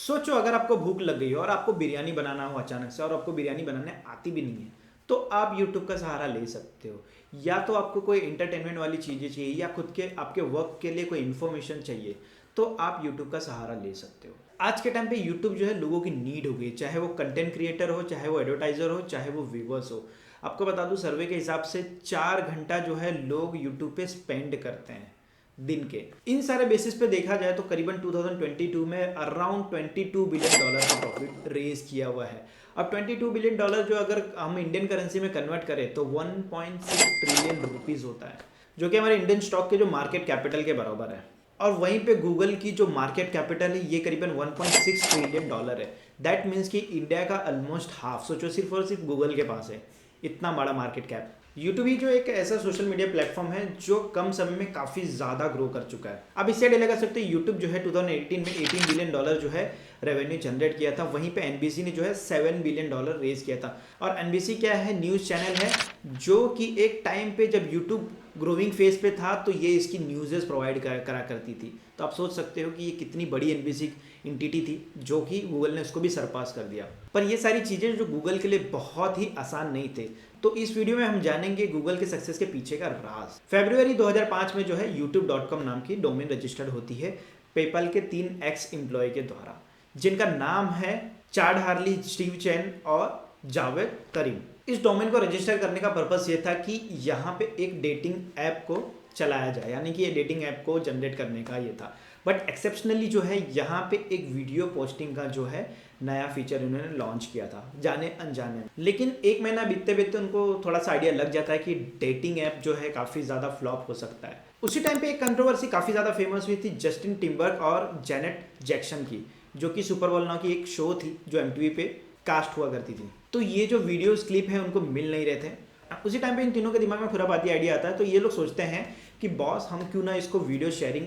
सोचो अगर आपको भूख लग गई हो और आपको बिरयानी बनाना हो अचानक से और आपको बिरयानी बनाने आती भी नहीं है, तो आप यूट्यूब का सहारा ले सकते हो। या तो आपको कोई इंटरटेनमेंट वाली चीज़ें चाहिए या खुद के आपके वर्क के लिए कोई इन्फॉर्मेशन चाहिए, तो आप यूट्यूब का सहारा ले सकते हो। आज के टाइम पे यूट्यूब जो है लोगों की नीड हो गई, चाहे वो कंटेंट क्रिएटर हो, चाहे वो एडवर्टाइजर हो, चाहे वो व्यूवर्स हो। आपको बता दूं, सर्वे के हिसाब से 4 घंटा जो है लोग यूट्यूब पे स्पेंड करते हैं दिन के। इन सारे बेसिस पे देखा जाए तो करीबन 2022 में अराउंड $22 बिलियन का प्रॉफिट रेज किया हुआ है। अब $22 बिलियन जो अगर हम इंडियन करेंसी में कन्वर्ट करें तो 1.6 ट्रिलियन रुपीज होता है, जो कि हमारे इंडियन स्टॉक के जो मार्केट कैपिटल के बराबर है। और वहीं पे गूगल की जो मार्केट कैपिटल है ये करीबन $1.6 ट्रिलियन है। दैट मीन्स कि इंडिया का ऑलमोस्ट हाफ, सोचो, सिर्फ और सिर्फ गूगल के पास है इतना बड़ा मार्केट कैप। यूट्यूब ही जो एक ऐसा सोशल मीडिया प्लेटफॉर्म है जो कम समय में काफ़ी ज़्यादा ग्रो कर चुका है। अब इससे आइडिया लगा सकते हैं, यूट्यूब जो है 2018 में $18 बिलियन जो है रेवेन्यू जनरेट किया था। वहीं पे एनबीसी ने जो है $7 बिलियन रेज किया था। और एनबीसी क्या है? न्यूज़ चैनल है, जो कि एक टाइम पे जब यूट्यूब ग्रोइंग फेज पे था तो ये इसकी न्यूज़ेस प्रोवाइड करा करती थी। तो आप सोच सकते हो कि ये कितनी बड़ी एनबीसी इंटिटी थी, जो कि गूगल ने उसको भी सरपास कर दिया। पर ये सारी चीज़ें जो गूगल के लिए बहुत ही आसान नहीं थे। तो इस वीडियो में हम जानेंगे गूगल के सक्सेस के पीछे का राज। फरवरी 2005 में जो है youtube.com नाम की डोमेन रजिस्टर्ड होती है पेपल के 3 एक्स एम्प्लॉय के द्वारा, जिनका नाम है चाड हार्ली, स्टीव चैन और जावेद करीम। इस डोमेन को रजिस्टर करने का पर्पस ये था कि यहाँ पे एक डेटिंग ऐप को चलाया जाए, यानी कि ये डेटिंग ऐप को जनरेट करने का ये था। बट एक्सेप्शनली जो है यहाँ पे एक वीडियो पोस्टिंग का जो है नया फीचर उन्होंने लॉन्च किया था, जाने अनजाने में। लेकिन एक महीना बीतते बीतते उनको थोड़ा सा आइडिया लग जाता है कि डेटिंग ऐप जो है काफ़ी ज़्यादा फ्लॉप हो सकता है। उसी टाइम पे एक कंट्रोवर्सी काफ़ी ज़्यादा फेमस हुई थी जस्टिन टिम्बरलेक और जेनेट जैक्सन की, जो कि सुपर बोल नाम की एक शो थी जो एमटीवी पे कास्ट हुआ करती थी। तो ये जो वीडियोस क्लिप है उनको मिल नहीं रहे थे। उसी टाइम पे इन तीनों के दिमाग में खुरापाती आइडिया आता है, तो ये लोग सोचते हैं कि बॉस हम क्यों ना इसको वीडियो शेयरिंग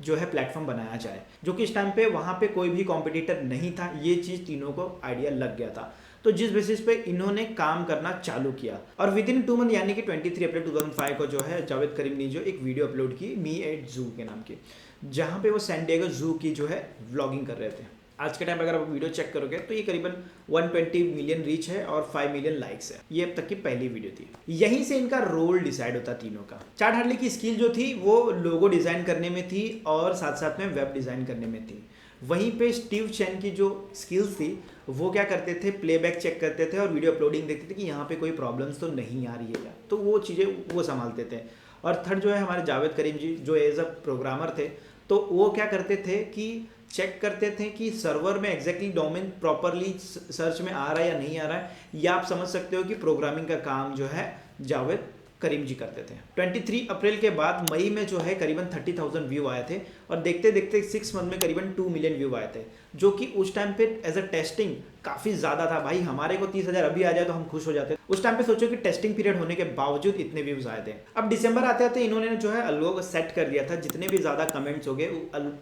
जो है प्लेटफॉर्म बनाया जाए, जो कि इस टाइम पे वहाँ पे कोई भी कॉम्पिटिटर नहीं था। ये चीज़ तीनों को आइडिया लग गया था, तो जिस बेसिस पे इन्होंने काम करना चालू किया। और विद इन 2 मंथ यानी कि 23 अप्रैल 2005 को जो है जावेद करीम ने जो एक वीडियो अपलोड की मी एट जू के नाम की, जहाँ पे वो सैन डिएगो जू की जो है व्लॉगिंग कर रहे थे। आज के टाइम अगर आप वीडियो चेक करोगे तो ये करीबन 120 मिलियन रीच है और 5 मिलियन लाइक्स है। ये अब तक की पहली वीडियो थी। यहीं से इनका रोल डिसाइड होता तीनों का। चाड हार्ली की स्किल जो थी वो लोगो डिज़ाइन करने में थी और साथ साथ में वेब डिज़ाइन करने में थी। वहीं पे स्टीव चैन की जो स्किल्स थी वो क्या करते थे, प्लेबैक चेक करते थे और वीडियो अपलोडिंग देखते थे कि यहाँ पे कोई प्रॉब्लम्स तो नहीं आ रही है, तो वो चीज़ें वो संभालते थे। और थर्ड जो है हमारे जावेद करीम जी, जो एज अ प्रोग्रामर थे, तो वो क्या करते थे कि चेक करते थे कि सर्वर में एग्जैक्टली डोमेन प्रॉपरली सर्च में आ रहा है या नहीं आ रहा है, या आप समझ सकते हो कि प्रोग्रामिंग का काम जो है जावेद करीम जी करते थे। 23 अप्रैल के बाद मई में जो है करीबन 30,000 व्यू आए थे और देखते देखते 6 मंथ में करीबन 2 मिलियन व्यू आए थे, जो कि उस टाइम पे एज अ टेस्टिंग काफ़ी ज़्यादा था। भाई हमारे को 30,000 अभी आ जाए तो हम खुश हो जाते। उस टाइम पे सोचो कि टेस्टिंग पीरियड होने के बावजूद इतने व्यूज़ आए थे। अब दिसंबर आते आते इन्होंने जो है अलगो को सेट कर दिया था, जितने भी ज़्यादा कमेंट्स हो गए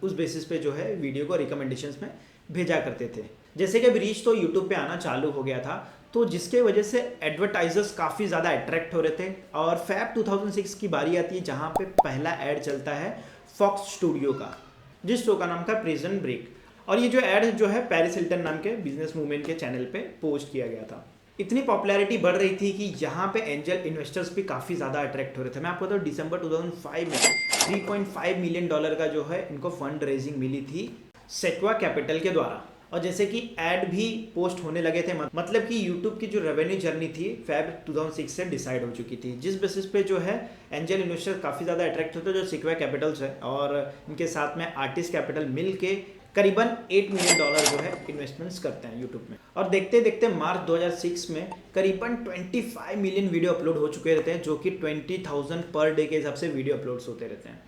उस बेसिस पे जो है वीडियो को रिकमेंडेशंस में भेजा करते थे। जैसे कि अब रीच तो यूट्यूब पे आना चालू हो गया था, तो जिसके वजह से एडवर्टाइजर्स काफ़ी ज़्यादा अट्रैक्ट हो रहे थे। और फैब 2006 की बारी आती है जहाँ पे पहला ऐड चलता है फॉक्स स्टूडियो का, जिस शो का नाम था प्रिजन ब्रेक। और ये जो ऐड जो है पेरिस हिल्टन नाम के बिजनेस मूवमेंट के चैनल पे पोस्ट किया गया था। इतनी पॉपुलैरिटी बढ़ रही थी कि यहाँ पे एंजल इन्वेस्टर्स भी काफ़ी ज़्यादा अट्रैक्ट हो रहे थे। मैं आपको बताऊँ, दिसंबर 2005 में $3.5 मिलियन का जो है इनको फंड रेजिंग मिली थी सेक्वा कैपिटल के द्वारा। और जैसे कि ऐड भी पोस्ट होने लगे थे, मतलब कि यूट्यूब की जो रेवेन्यू जर्नी थी फैब 2006 से डिसाइड हो चुकी थी, जिस बेसिस पे जो है एंजल इन्वेस्टर काफ़ी ज़्यादा अट्रैक्ट होते हैं, जो सिक्वा कैपिटल्स है और इनके साथ में आर्टिस्ट कैपिटल मिल के करीबन $8 मिलियन जो है इन्वेस्टमेंट्स करते हैं यूट्यूब में। और देखते देखते मार्च 2006 में करीबन 25 मिलियन वीडियो अपलोड हो चुके रहते हैं, जो कि 20,000 पर डे के हिसाब से वीडियो अपलोड्स होते रहते हैं।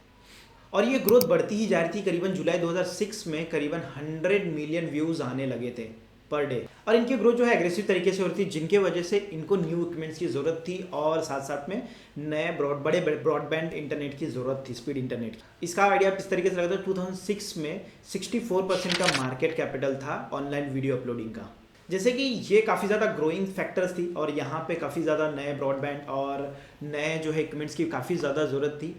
और ये ग्रोथ बढ़ती ही जा रही थी। करीबन जुलाई 2006 में करीबन 100 मिलियन व्यूज़ आने लगे थे पर डे। और इनकी ग्रोथ जो है एग्रेसिव तरीके से हो रही थी, जिनके वजह से इनको न्यू इक्विपमेंट्स की ज़रूरत थी और साथ साथ में नए बड़े ब्रॉडबैंड इंटरनेट की ज़रूरत थी, स्पीड इंटरनेट की। इसका आइडिया इस तरीके से लगा था, 2006 में 64% का मार्केट कैपिटल था ऑनलाइन वीडियो अपलोडिंग का। जैसे कि ये काफ़ी ज़्यादा ग्रोइंग फैक्टर्स थी और यहाँ पे काफ़ी ज़्यादा नए ब्रॉडबैंड और नए जो है इक्विपमेंट्स की काफ़ी ज़्यादा ज़रूरत थी।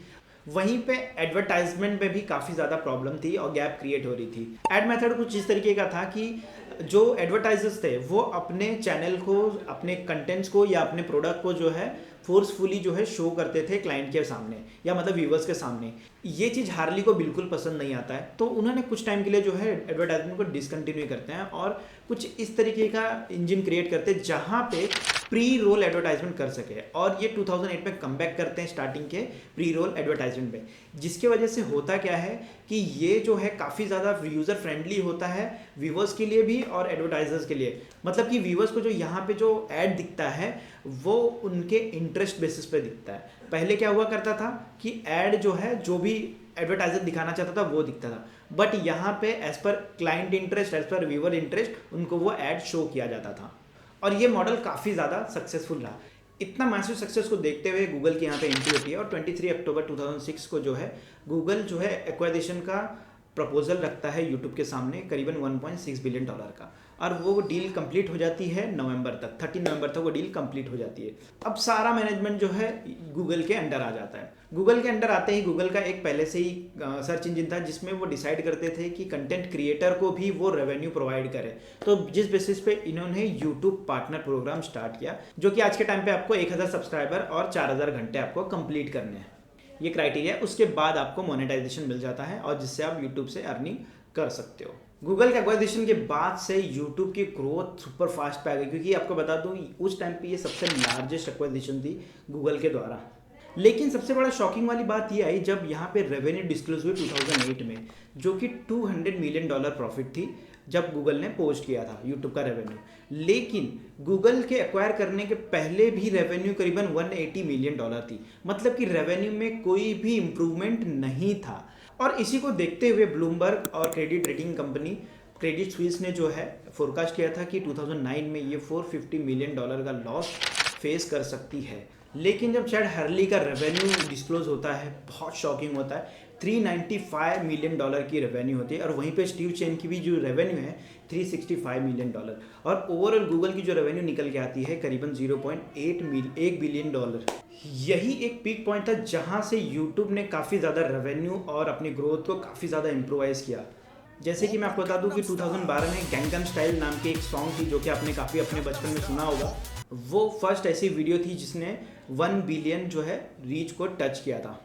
वहीं पे एडवर्टाइजमेंट में भी काफ़ी ज़्यादा प्रॉब्लम थी और गैप क्रिएट हो रही थी। एड मेथड कुछ इस तरीके का था कि जो एडवर्टाइजर्स थे वो अपने चैनल को, अपने कंटेंट्स को या अपने प्रोडक्ट को जो है फोर्सफुली जो है शो करते थे क्लाइंट के सामने या मतलब व्यूवर्स के सामने। ये चीज़ हार्ली को बिल्कुल पसंद नहीं आता है, तो उन्होंने कुछ टाइम के लिए जो है एडवर्टाइजमेंट को डिसकंटिन्यू करते हैं और कुछ इस तरीके का इंजन क्रिएट करते हैं जहाँ पे प्री रोल एडवर्टाइजमेंट कर सके। और ये 2008 में कमबैक करते हैं स्टार्टिंग के प्री रोल एडवर्टाइजमेंट में, जिसकी वजह से होता क्या है कि ये जो है काफ़ी ज़्यादा यूज़र फ्रेंडली होता है व्यूवर्स के लिए भी और एडवर्टाइजर्स के लिए। मतलब कि व्यूवर्स को जो यहाँ पे जो ऐड दिखता है वो उनके इंटरेस्ट बेसिस पे दिखता है। पहले क्या हुआ करता था कि ऐड जो है जो भी एडवर्टाइजर दिखाना चाहता था वो दिखता था, बट यहाँ पे as per client interest, as per viewer interest उनको वो ऐड शो किया जाता था। और ये मॉडल काफ़ी ज़्यादा सक्सेसफुल रहा। इतना मैसिव सक्सेस को देखते हुए गूगल की यहाँ पे एंट्री होती है और 23 अक्टूबर 2006 को जो है गूगल जो है एक्वाजिशन का प्रपोजल रखता है यूट्यूब के सामने करीबन $1.6 बिलियन का, और वो डील कंप्लीट हो जाती है नवंबर तक, 13 नवंबर तक वो डील कंप्लीट हो जाती है। अब सारा मैनेजमेंट जो है गूगल के अंडर आ जाता है। गूगल के अंडर आते ही गूगल का एक पहले से ही सर्च इंजन था जिसमें वो डिसाइड करते थे कि कंटेंट क्रिएटर को भी वो रेवेन्यू प्रोवाइड करे। तो जिस बेसिस पे इन्होंने यूट्यूब पार्टनर प्रोग्राम स्टार्ट किया, जो कि आज के टाइम पे आपको 1000 सब्सक्राइबर और 4000 घंटे आपको कंप्लीट करने हैं। ये क्राइटेरिया है, उसके बाद आपको मोनेटाइजेशन मिल जाता है और जिससे आप यूट्यूब से अर्निंग कर सकते हो। गूगल के एक्वाजिशन के बाद से यूट्यूब की ग्रोथ सुपर फास्ट पे आ गई, क्योंकि आपको बता दूं उस टाइम पे ये सबसे लार्जेस्ट एक्वाजिशन थी गूगल के द्वारा। लेकिन सबसे बड़ा शॉकिंग वाली बात ये आई जब यहाँ पे रेवेन्यू डिस्क्लोज हुई 2008 में, जो कि $200 मिलियन प्रॉफिट थी जब गूगल ने पोस्ट किया था यूट्यूब का रेवेन्यू। लेकिन गूगल के एक्वायर करने के पहले भी रेवेन्यू करीबन $180 मिलियन थी। मतलब कि रेवेन्यू में कोई भी इम्प्रूवमेंट नहीं था। और इसी को देखते हुए ब्लूमबर्ग और credit rating company Credit Suisse ने जो है फोरकास्ट किया था कि 2009 में ये $450 मिलियन का लॉस फेस कर सकती है। लेकिन जब चैड हर्ली का रेवेन्यू डिस्क्लोज होता है बहुत शॉकिंग होता है। $395 मिलियन की रेवेन्यू होती है और वहीं पे स्टीव चेन की भी जो रेवेन्यू है $365 मिलियन और ओवरऑल गूगल की जो रेवेन्यू निकल के आती है करीबन $0.1 बिलियन। यही एक पीक पॉइंट था जहां से यूट्यूब ने काफ़ी ज़्यादा रेवेन्यू और अपनी ग्रोथ को काफ़ी ज़्यादा इम्प्रोवाइज़ किया। जैसे कि मैं आपको बता दूं कि 2012 में गैंगनम स्टाइल नाम की एक सॉन्ग थी जो कि आपने काफ़ी अपने बचपन में सुना होगा। वो फर्स्ट ऐसी वीडियो थी जिसने 1 बिलियन जो है रीच को टच किया था।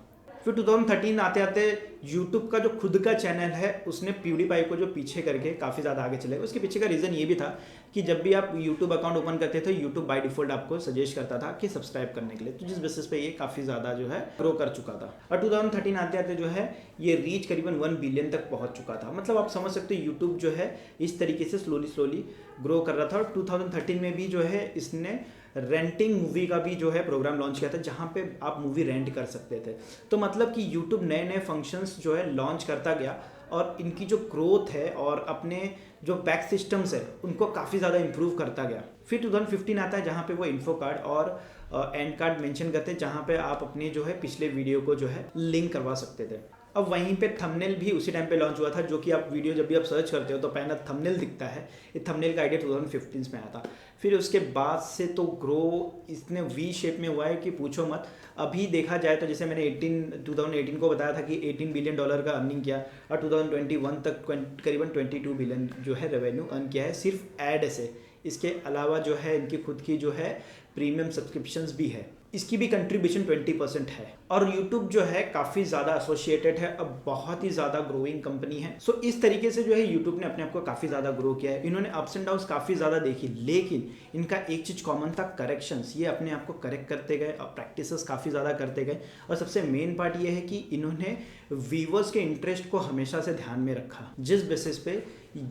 फिर 2013 आते आते यूट्यूब का जो खुद का चैनल है उसने प्यूडीपाई को जो पीछे करके काफ़ी ज़्यादा आगे चले गए। उसके पीछे का रीज़न ये भी था कि जब भी आप यूट्यूब अकाउंट ओपन करते थे यूट्यूब बाय डिफॉल्ट आपको सजेस्ट करता था कि सब्सक्राइब करने के लिए, तो जिस बेसिस पे ये काफ़ी ज़्यादा जो है ग्रो कर चुका था। और 2013 आते आते जो है ये रीच करीबन 1 बिलियन तक पहुँच चुका था। मतलब आप समझ सकते हो यूट्यूब जो है इस तरीके से स्लोली ग्रो कर रहा था। और 2013 में भी जो है इसने रेंटिंग मूवी का भी जो है प्रोग्राम लॉन्च किया था जहाँ पे आप मूवी रेंट कर सकते थे। तो मतलब कि यूट्यूब नए नए फंक्शंस जो है लॉन्च करता गया और इनकी जो ग्रोथ है और अपने जो बैक सिस्टम्स है उनको काफ़ी ज़्यादा इंप्रूव करता गया। फिर 2015 आता है जहाँ पे वो इन्फो कार्ड और एंड कार्ड मेंशन करते हैं जहाँ पे आप अपने जो है पिछले वीडियो को जो है लिंक करवा सकते थे। अब वहीं पे थंबनेल भी उसी टाइम पे लॉन्च हुआ था, जो कि आप वीडियो जब भी आप सर्च करते हो तो पहला थंबनेल दिखता है। ये थंबनेल का आइडिया 2015 में आया था। फिर उसके बाद से तो ग्रो इतने वी शेप में हुआ है कि पूछो मत। अभी देखा जाए तो जैसे मैंने 2018 को बताया था कि $18 बिलियन का अर्निंग किया और 2021 तक करीबन 22 बिलियन जो है रेवेन्यू अर्न किया है सिर्फ ऐड से। इसके अलावा जो है इनकी खुद की जो है प्रीमियम सब्सक्रिप्शंस भी है, इसकी भी कंट्रीब्यूशन 20% है। और यूट्यूब जो है काफ़ी ज़्यादा एसोसिएटेड है, अब बहुत ही ज़्यादा ग्रोइंग कंपनी है। सो इस तरीके से जो है यूट्यूब ने अपने आप को काफ़ी ज़्यादा ग्रो किया है। इन्होंने अप्स एंड डाउन्स काफ़ी ज़्यादा देखी, लेकिन इनका एक चीज़ कॉमन था, करेक्शंस। ये अपने आप को करेक्ट करते गए और प्रैक्टिसेस काफ़ी ज़्यादा करते गए। और सबसे मेन पार्ट ये है कि इन्होंने व्यूवर्स के इंटरेस्ट को हमेशा से ध्यान में रखा, जिस बेसिस पे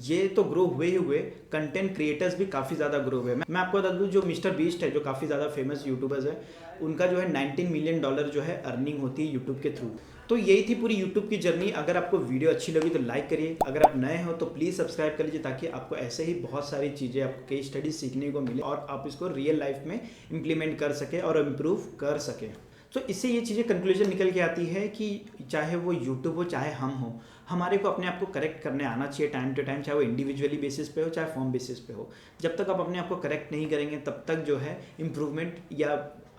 ये तो ग्रो हुए कंटेंट क्रिएटर्स भी काफ़ी ज़्यादा ग्रो हुए। मैं आपको बता दूँ जो मिस्टर बीस्ट है जो काफ़ी ज़्यादा फेमस यूट्यूबर्स है, उनका जो है $19 मिलियन जो है अर्निंग होती है यूट्यूब के थ्रू। तो यही थी पूरी यूट्यूब की जर्नी। अगर आपको वीडियो अच्छी लगी तो लाइक करिए, अगर आप नए हो तो प्लीज़ सब्सक्राइब कर लीजिए ताकि आपको ऐसे ही बहुत सारी चीज़ें, आपको केस स्टडी सीखने को मिले और आप इसको रियल लाइफ में इम्प्लीमेंट कर सके और इम्प्रूव कर सकें। तो इससे ये चीज़ें कंक्लूजन निकल के आती है कि चाहे वो यूट्यूब हो चाहे हम हो, हमारे को अपने आप को करेक्ट करने आना चाहिए टाइम टू टाइम, चाहे वो इंडिविजुअली बेसिस पे हो चाहे फॉर्म बेसिस पे हो। जब तक आप अपने आप को करेक्ट नहीं करेंगे तब तक जो है इम्प्रूवमेंट या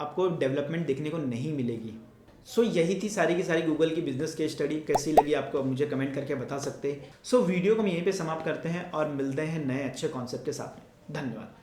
आपको डेवलपमेंट देखने को नहीं मिलेगी। सो यही थी सारी की सारी गूगल की बिजनेस केस स्टडी। कैसी लगी आपको आप मुझे कमेंट करके बता सकते हैं। सो वीडियो को हम यहीं पे समाप्त करते हैं और मिलते हैं नए अच्छे कॉन्सेप्ट के साथ में। धन्यवाद।